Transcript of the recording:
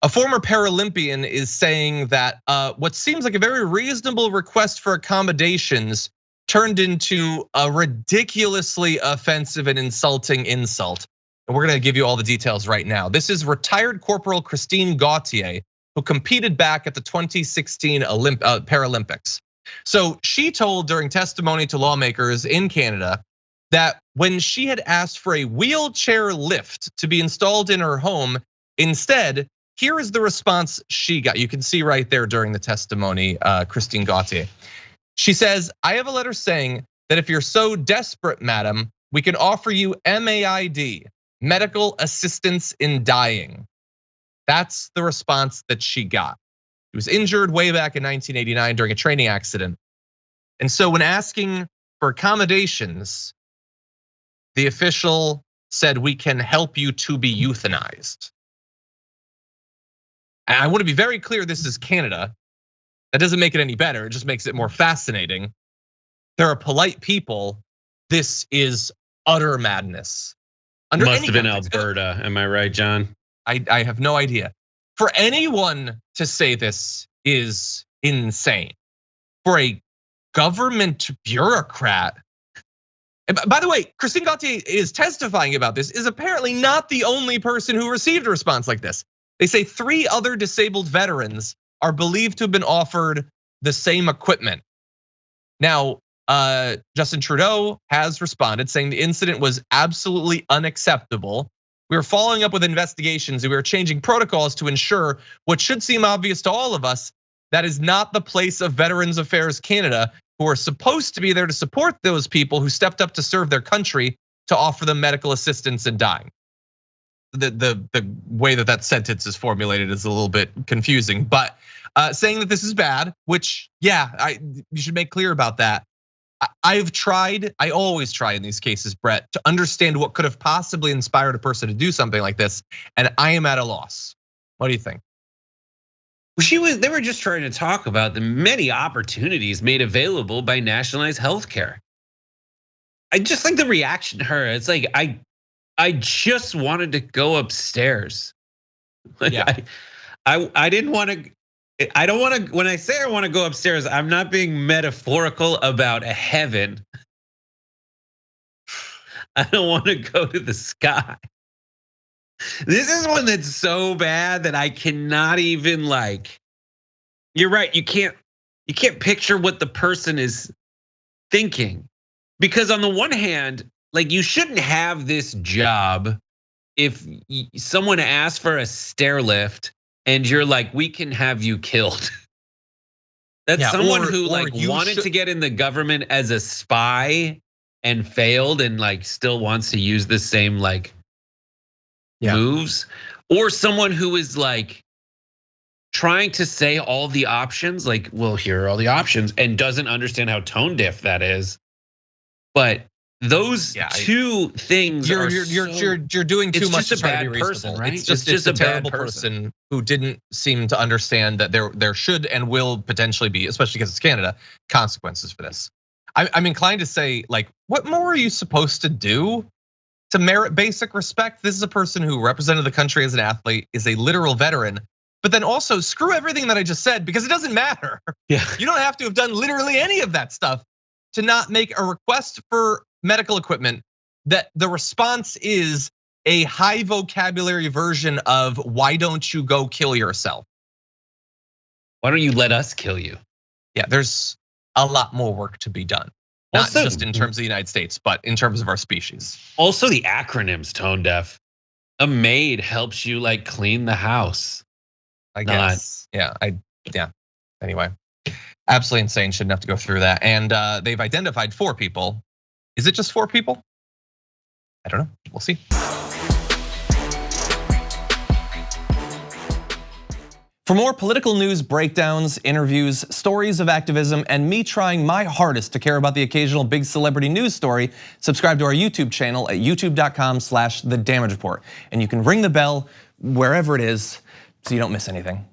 A former Paralympian is saying that what seems like a very reasonable request for accommodations turned into a ridiculously offensive and insulting insult. And we're gonna give you all the details right now. This is retired Corporal Christine Gauthier, who competed back at the 2016 Paralympics. So she told during testimony to lawmakers in Canada that when she had asked for a wheelchair lift to be installed in her home, instead, here is the response she got. You can see right there during the testimony, Christine Gauthier. She says, I have a letter saying that if you're so desperate, madam, we can offer you MAID, medical assistance in dying. That's the response that she got. She was injured way back in 1989 during a training accident. And so when asking for accommodations, the official said, we can help you to be euthanized. And I want to be very clear, this is Canada. That doesn't make it any better, it just makes it more fascinating. There are polite people. This is utter madness. Must have been Alberta, am I right, John? I have no idea. For anyone to say this is insane. For a government bureaucrat. And by the way, Christine Gauthier is testifying about this, is apparently not the only person who received a response like this. They say 3 other disabled veterans are believed to have been offered the same equipment. Now, Justin Trudeau has responded saying the incident was absolutely unacceptable. We are following up with investigations and we are changing protocols to ensure what should seem obvious to all of us, that is not the place of Veterans Affairs Canada, who are supposed to be there to support those people who stepped up to serve their country, to offer them medical assistance in dying. The way that sentence is formulated is a little bit confusing, but saying that this is bad, which yeah, you should make clear about that. I've tried, I always try in these cases, Brett, to understand what could have possibly inspired a person to do something like this, and I am at a loss. What do you think? They were just trying to talk about the many opportunities made available by nationalized healthcare. I just like the reaction to her. It's like, I just wanted to go upstairs. Like yeah. I didn't want to. I don't want to. When I say I want to go upstairs, I'm not being metaphorical about a heaven. I don't want to go to the sky. This is one that's so bad that I cannot even like. You're right. You can't picture what the person is thinking, because on the one hand, like, you shouldn't have this job if someone asks for a stairlift and you're like, we can have you killed. That's someone who like wanted to get in the government as a spy and failed and like still wants to use the same like moves, or someone who is like trying to say all the options, like, well, here are all the options, and doesn't understand how tone deaf that is. But those two things you're doing too much to try to be reasonable. Right? It's just a terrible person who didn't seem to understand that there should and will potentially be, especially because it's Canada, consequences for this. I'm inclined to say, like, what more are you supposed to do to merit basic respect? This is a person who represented the country as an athlete, is a literal veteran, but then also screw everything that I just said, because it doesn't matter. Yeah. You don't have to have done literally any of that stuff to not make a request for medical equipment that the response is a high vocabulary version of, why don't you go kill yourself? Why don't you let us kill you? Yeah, there's a lot more work to be done. Not also, just in terms of the United States, but in terms of our species. Also the acronyms tone deaf. A maid helps you like clean the house. I guess, yeah. Anyway, absolutely insane, shouldn't have to go through that. And they've identified 4 people. Is it just 4 people? I don't know, we'll see. For more political news breakdowns, interviews, stories of activism, and me trying my hardest to care about the occasional big celebrity news story, subscribe to our YouTube channel at youtube.com/thedamagereport. And you can ring the bell wherever it is so you don't miss anything.